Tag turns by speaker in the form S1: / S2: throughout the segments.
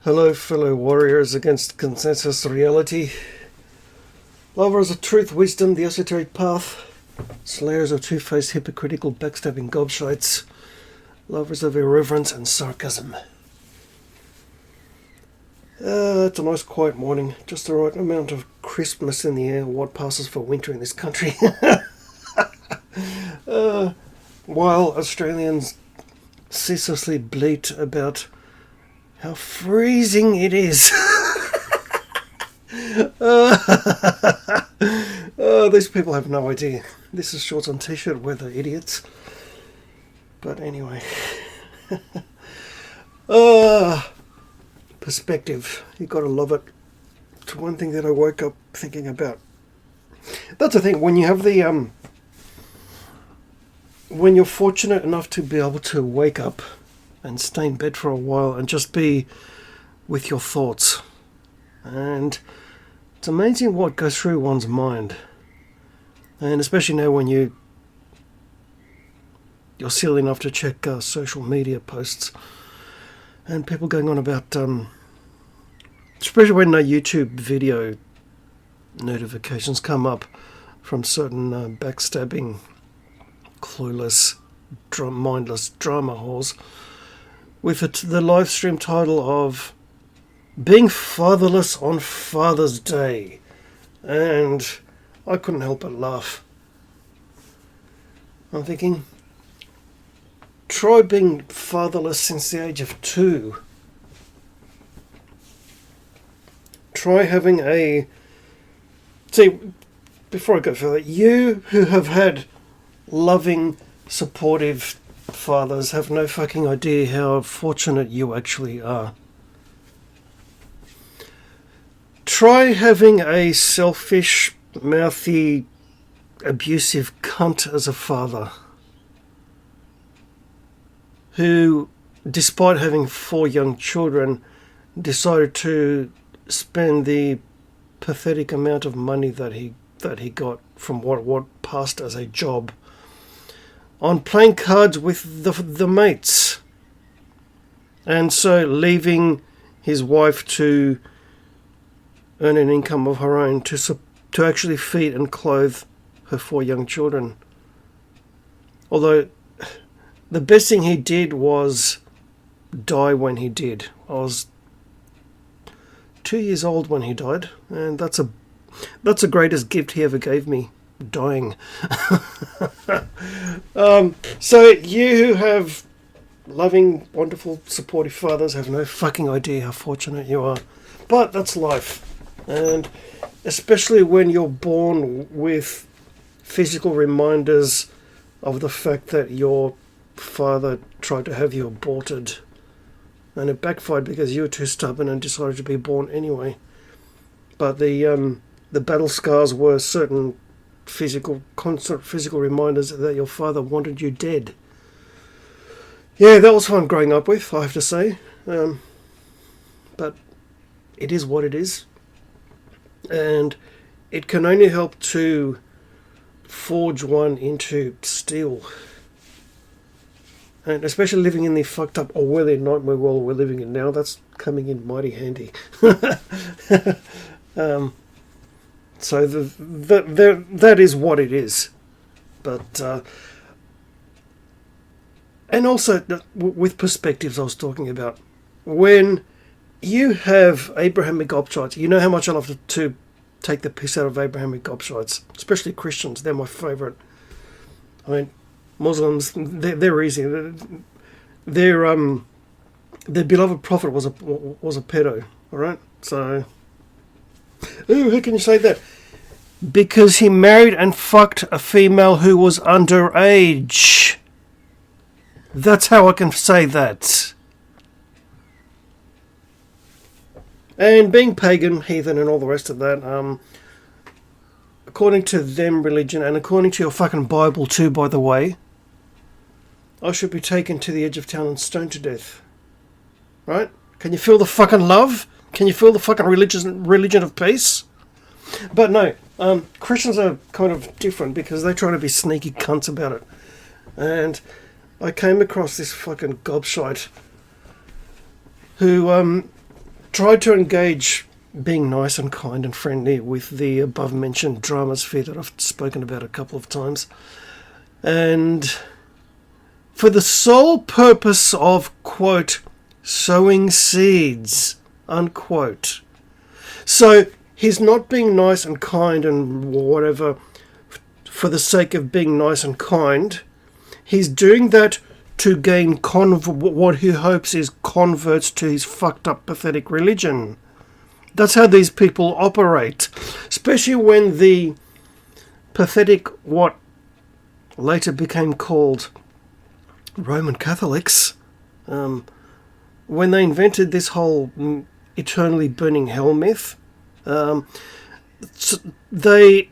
S1: Hello, fellow warriors against consensus reality. Lovers of truth, wisdom, the esoteric path. Slayers of two-faced, hypocritical, backstabbing gobshites. Lovers of irreverence and sarcasm. It's a nice quiet morning. Just the right amount of crispness in the air, what passes for winter in this country. While Australians ceaselessly bleat about how freezing it is. These people have no idea. This is shorts on t-shirt weather, idiots. But anyway. Perspective. You gotta love it. It's one thing that I woke up thinking about. That's the thing, when you have the when you're fortunate enough to be able to wake up and stay in bed for a while and just be with your thoughts. And it's amazing what goes through one's mind. And especially now when you're silly enough to check social media posts and people going on about, especially when YouTube video notifications come up from certain backstabbing, clueless, mindless drama whores, with the live stream title of Being Fatherless on Father's Day. And I couldn't help but laugh. I'm thinking, try being fatherless since the age of 2. Try having a... See, before I go further, you who have had loving, supportive fathers have no fucking idea how fortunate you actually are. Try having a selfish, mouthy, abusive cunt as a father who, despite having 4 young children, decided to spend the pathetic amount of money that he got from what passed as a job on playing cards with the mates, and so leaving his wife to earn an income of her own to actually feed and clothe her 4 young children. Although the best thing he did was die when he did. I was 2 years old when he died, and that's the greatest gift he ever gave me. Dying. So you who have loving, wonderful, supportive fathers have no fucking idea how fortunate you are. But that's life. And especially when you're born with physical reminders of the fact that your father tried to have you aborted and it backfired because you were too stubborn and decided to be born anyway. But the battle scars were certain constant physical reminders that your father wanted you dead. Yeah, that was fun growing up with, I have to say. But it is what it is. And it can only help to forge one into steel. And especially living in the fucked up Orwellian nightmare world we're living in now, that's coming in mighty handy. So that is what it is. But and also with perspectives I was talking about, when you have Abrahamic gobshites, you know how much I love to take the piss out of Abrahamic gobshites, especially Christians. They're my favourite. I mean, Muslims, they're easy. Their beloved prophet was a pedo. All right, so. Ooh, how can you say that? Because he married and fucked a female who was underage. That's how I can say that. And being pagan, heathen, and all the rest of that, according to them religion, and according to your fucking Bible too, by the way, I should be taken to the edge of town and stoned to death. Right? Can you feel the fucking love? Can you feel the fucking religion of peace? But no, Christians are kind of different because they try to be sneaky cunts about it. And I came across this fucking gobshite who tried to engage being nice and kind and friendly with the above-mentioned drama sphere that I've spoken about a couple of times. And for the sole purpose of, quote, sowing seeds, unquote. So he's not being nice and kind and whatever for the sake of being nice and kind. He's doing that to gain what he hopes is converts to his fucked up, pathetic religion. That's how these people operate. Especially when the pathetic, what later became called Roman Catholics, when they invented this whole eternally burning hell myth, they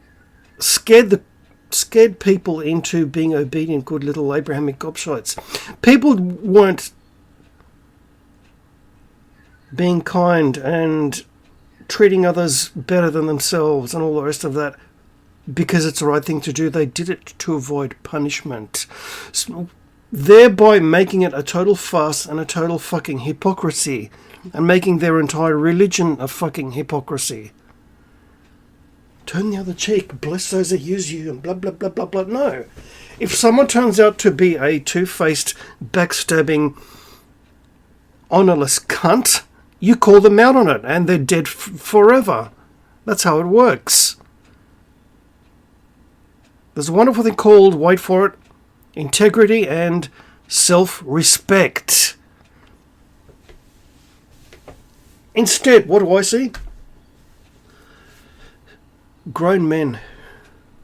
S1: scared people into being obedient, good little Abrahamic gobshites. People weren't being kind and treating others better than themselves and all the rest of that because it's the right thing to do. They did it to avoid punishment, thereby making it a total farce and a total fucking hypocrisy, and making their entire religion a fucking hypocrisy. Turn the other cheek, bless those that use you, and blah, blah, blah, blah, blah. No. If someone turns out to be a two-faced, backstabbing, honourless cunt, you call them out on it, and they're dead forever. That's how it works. There's a wonderful thing called, wait for it, integrity and self-respect. Instead, what do I see? Grown men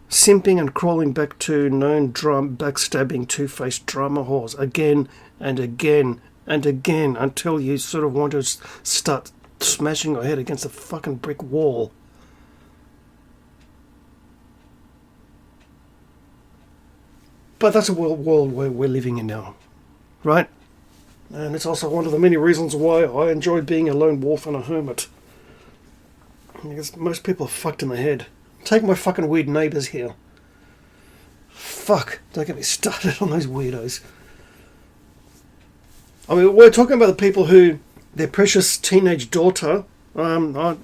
S1: simping and crawling back to known backstabbing two-faced drama whores again and again and again until you sort of want to start smashing your head against a fucking brick wall. But that's a world where we're living in now, right? And it's also one of the many reasons why I enjoy being a lone wolf and a hermit. Because most people are fucked in the head. Take my fucking weird neighbours here. Fuck, don't get me started on those weirdos. I mean, we're talking about the people who, their precious teenage daughter, I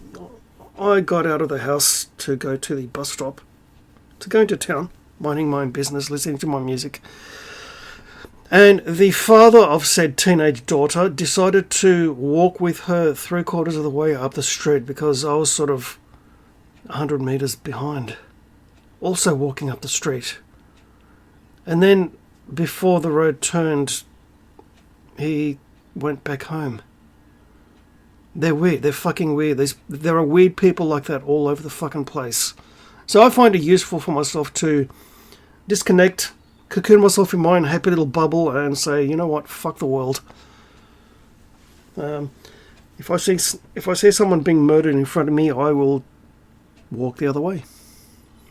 S1: got out of the house to go to the bus stop, to go into town, minding my own business, listening to my music. And the father of said teenage daughter decided to walk with her 3/4 of the way up the street because I was sort of 100 metres behind, also walking up the street. And then, before the road turned, he went back home. They're weird. They're fucking weird. There are weird people like that all over the fucking place. So I find it useful for myself to disconnect, cocoon myself in my own happy little bubble and say, you know what, fuck the world. If I see someone being murdered in front of me, I will walk the other way.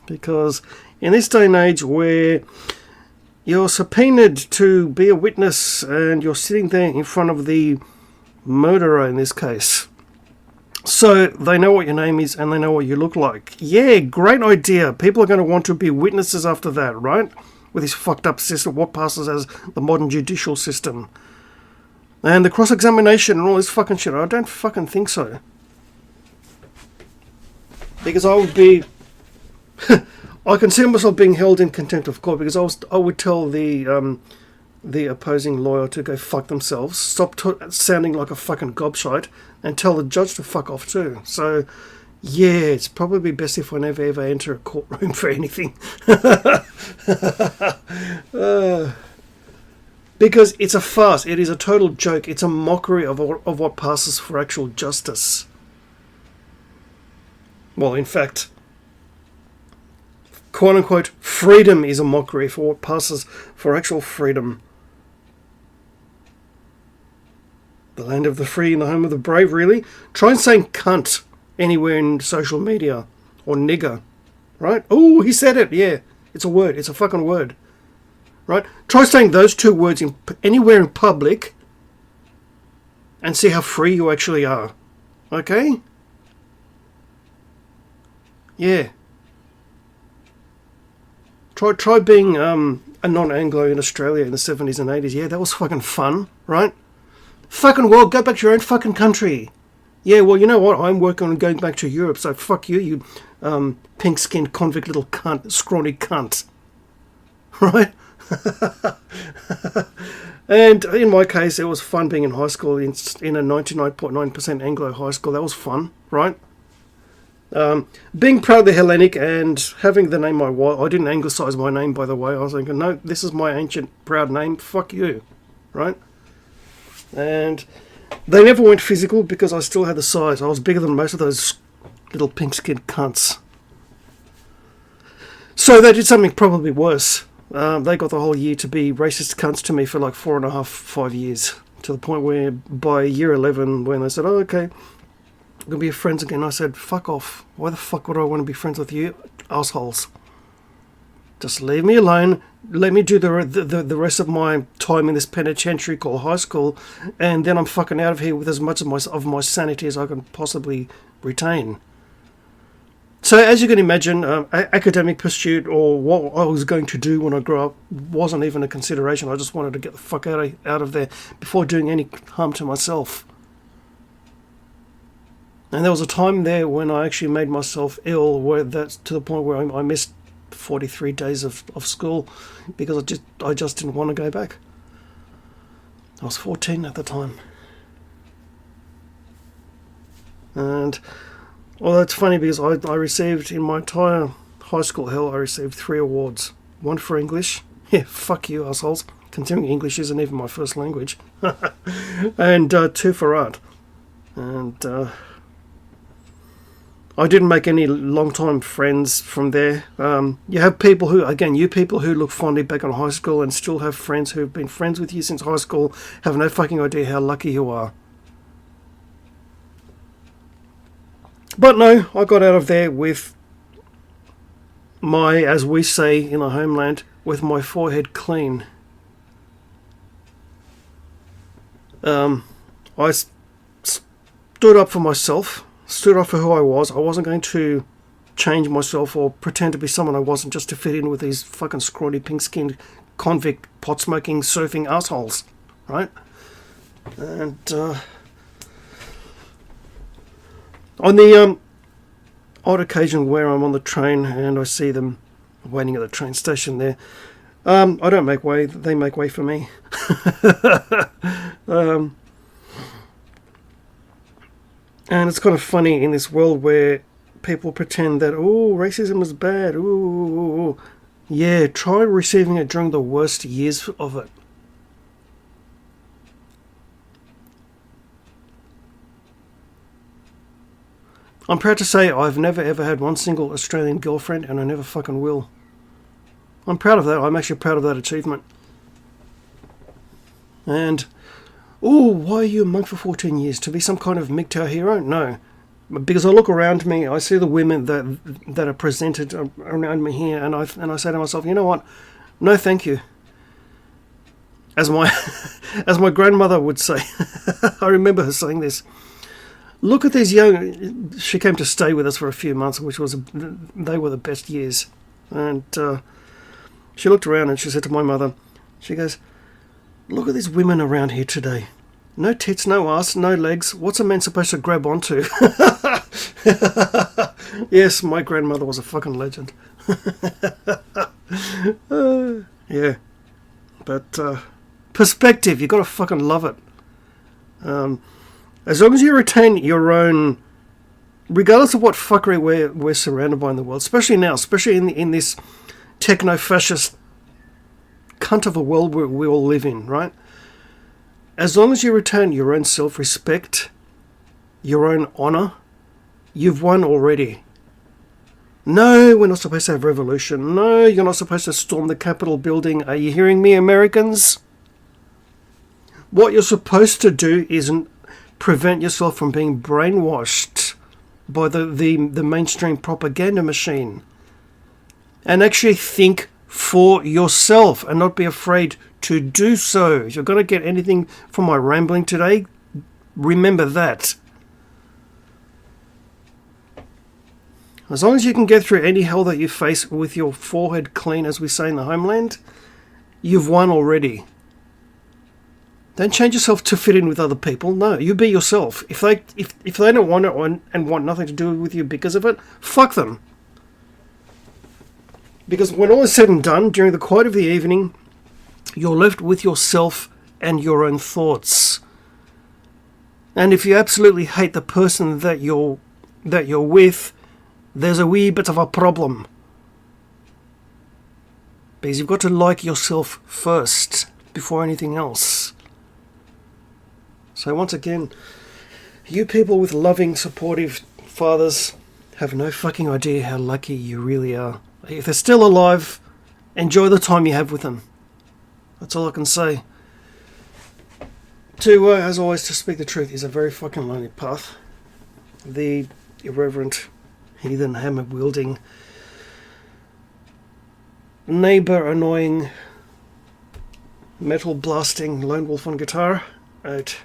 S1: Because in this day and age where you're subpoenaed to be a witness and you're sitting there in front of the murderer in this case, so they know what your name is and they know what you look like. Yeah, great idea. People are going to want to be witnesses after that, right? With this fucked up system, what passes as the modern judicial system. And the cross-examination and all this fucking shit, I don't fucking think so. Because I would be... I consider myself being held in contempt of court because I would tell the opposing lawyer to go fuck themselves, stop sounding like a fucking gobshite, and tell the judge to fuck off too. So, yeah, it's probably best if I never ever enter a courtroom for anything. Because it's a farce. It is a total joke. It's a mockery of what passes for actual justice. Well, in fact, quote-unquote, freedom is a mockery for what passes for actual freedom. The land of the free and the home of the brave, really. Try saying cunt anywhere in social media. Or nigger. Right? Oh, he said it. Yeah. It's a word. It's a fucking word. Right? Try saying those two words anywhere in public and see how free you actually are. Okay? Yeah. Try being a non-Anglo in Australia in the 70s and 80s. Yeah, that was fucking fun, right? Fucking world, go back to your own fucking country. Yeah, well, you know what? I'm working on going back to Europe, so fuck you, you pink-skinned convict little cunt, scrawny cunt. Right? And in my case, it was fun being in high school, in a 99.9% Anglo high school. That was fun, right? Being proudly Hellenic and having the name I didn't anglicise my name, by the way. I was thinking, no, this is my ancient proud name. Fuck you, right? And they never went physical because I still had the size. I was bigger than most of those little pink-skinned cunts. So they did something probably worse. They got the whole year to be racist cunts to me for like 4.5, 5 years. To the point where by year 11, when they said, oh, okay, we're going to be friends again, I said, fuck off. Why the fuck would I want to be friends with you, assholes? Just leave me alone. Let me do the rest of my time in this penitentiary called high school, and then I'm fucking out of here with as much of my sanity as I can possibly retain. So, as you can imagine, academic pursuit or what I was going to do when I grew up wasn't even a consideration. I just wanted to get the fuck out of there before doing any harm to myself. And there was a time there when I actually made myself ill, where that's to the point where I missed 43 days of school because I just didn't want to go back. I was 14 at the time. And well, that's funny because I received, in my entire high school hell, I received 3 awards. 1 for English. Yeah, fuck you, assholes. Considering English isn't even my first language. And 2 for art. And I didn't make any long-time friends from there. You have people who, again, you people who look fondly back on high school and still have friends who've been friends with you since high school, have no fucking idea how lucky you are. But no, I got out of there with my, as we say in the homeland, with my forehead clean. I stood up for myself, stood up for who I was. I wasn't going to change myself or pretend to be someone I wasn't just to fit in with these fucking scrawny, pink-skinned, convict, pot-smoking, surfing assholes, right? And on the odd occasion where I'm on the train and I see them waiting at the train station there, I don't make way, they make way for me. And it's kind of funny in this world where people pretend that, oh, racism is bad, ooh. Yeah, try receiving it during the worst years of it. I'm proud to say I've never ever had one single Australian girlfriend, and I never fucking will. I'm proud of that. I'm actually proud of that achievement. And, why are you a monk for 14 years? To be some kind of MGTOW hero? No. Because I look around me, I see the women that are presented around me here, and I say to myself, you know what? No, thank you. As my grandmother would say, I remember her saying this. Look at these young... She came to stay with us for a few months, they were the best years. And she looked around and she said to my mother, she goes, look at these women around here today. No tits, no ass, no legs. What's a man supposed to grab onto? Yes, my grandmother was a fucking legend. Yeah. But perspective, you got to fucking love it. As long as you retain your own, regardless of what fuckery we're surrounded by in the world, especially now, especially in this techno-fascist cunt of a world we all live in, right? As long as you retain your own self-respect, your own honour, you've won already. No, we're not supposed to have revolution. No, you're not supposed to storm the Capitol building. Are you hearing me, Americans? What you're supposed to do isn't prevent yourself from being brainwashed by the mainstream propaganda machine, and actually think for yourself and not be afraid to do so. If you're going to get anything from my rambling today, remember that. As long as you can get through any hell that you face with your forehead clean, as we say in the homeland, you've won already. Don't change yourself to fit in with other people. No, you be yourself. If they don't want it and want nothing to do with you because of it, fuck them. Because when all is said and done, during the quiet of the evening, you're left with yourself and your own thoughts. And if you absolutely hate the person that you're with, there's a wee bit of a problem. Because you've got to like yourself first before anything else. So once again, you people with loving, supportive fathers have no fucking idea how lucky you really are. If they're still alive, enjoy the time you have with them. That's all I can say. As always, to speak the truth is a very fucking lonely path. The irreverent, heathen, hammer-wielding, neighbour-annoying, metal-blasting lone wolf on guitar. Out.